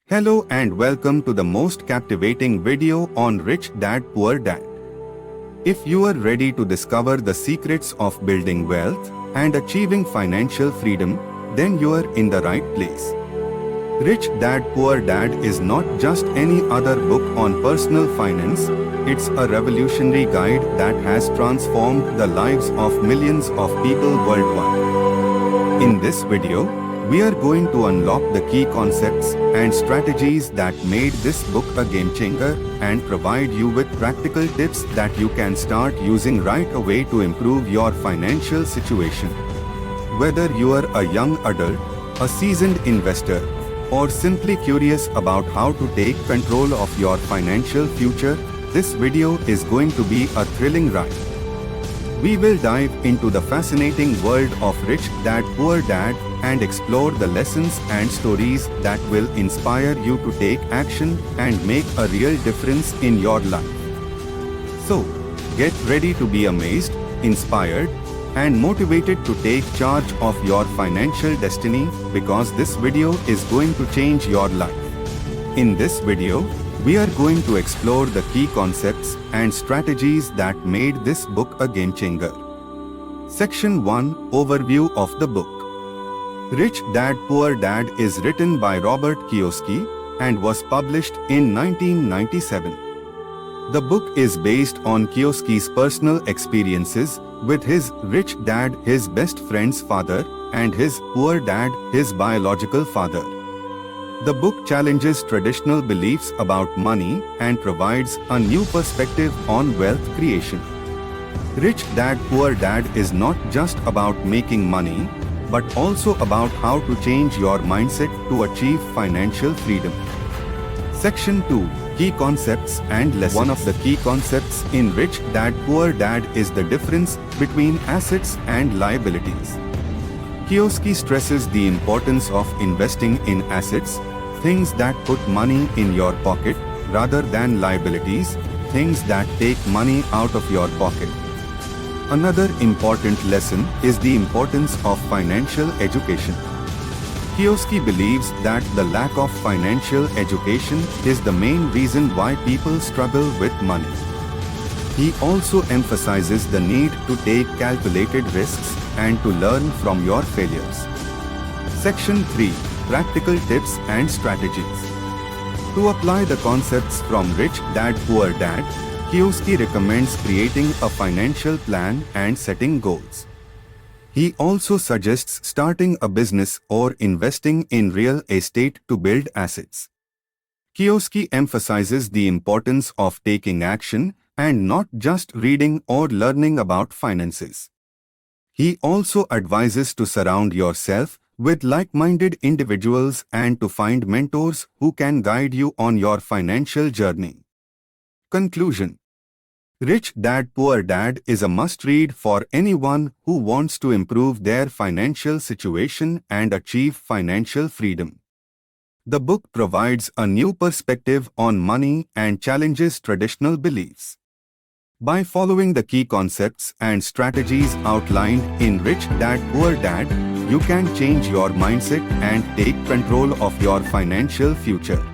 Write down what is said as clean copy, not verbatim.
Hello and welcome to the most captivating video on Rich Dad Poor Dad. If you are ready to discover the secrets of building wealth and achieving financial freedom, then you are in the right place. Rich Dad Poor Dad is not just any other book on personal finance, it's a revolutionary guide that has transformed the lives of millions of people worldwide. In this video, we are going to unlock the key concepts and strategies that made this book a game changer and provide you with practical tips that you can start using right away to improve your financial situation. Whether you are a young adult, a seasoned investor, or simply curious about how to take control of your financial future, this video is going to be a thrilling ride. We will dive into the fascinating world of Rich Dad Poor Dad and explore the lessons and stories that will inspire you to take action and make a real difference in your life. So, get ready to be amazed, inspired, and motivated to take charge of your financial destiny because this video is going to change your life. In this video, we are going to explore the key concepts and strategies that made this book a game changer. Section 1: Overview of the book. Rich Dad Poor Dad is written by Robert Kiyosaki and was published in 1997. The book is based on Kiyosaki's personal experiences with his rich dad, his best friend's father, and his poor dad, his biological father. The book challenges traditional beliefs about money and provides a new perspective on wealth creation. Rich Dad Poor Dad is not just about making money, but also about how to change your mindset to achieve financial freedom. Section 2: Key Concepts and Lessons. One of the key concepts in Rich Dad Poor Dad is the difference between assets and liabilities. Kiyosaki stresses the importance of investing in assets, things that put money in your pocket, rather than liabilities, things that take money out of your pocket. Another important lesson is the importance of financial education. Kiyosaki believes that the lack of financial education is the main reason why people struggle with money. He also emphasizes the need to take calculated risks and to learn from your failures. Section 3: Practical Tips and Strategies. To apply the concepts from Rich Dad Poor Dad, Kiyosaki recommends creating a financial plan and setting goals. He also suggests starting a business or investing in real estate to build assets. Kiyosaki emphasizes the importance of taking action and not just reading or learning about finances. He also advises to surround yourself with like-minded individuals and to find mentors who can guide you on your financial journey. Conclusion: Rich Dad Poor Dad is a must-read for anyone who wants to improve their financial situation and achieve financial freedom. The book provides a new perspective on money and challenges traditional beliefs. By following the key concepts and strategies outlined in Rich Dad Poor Dad, you can change your mindset and take control of your financial future.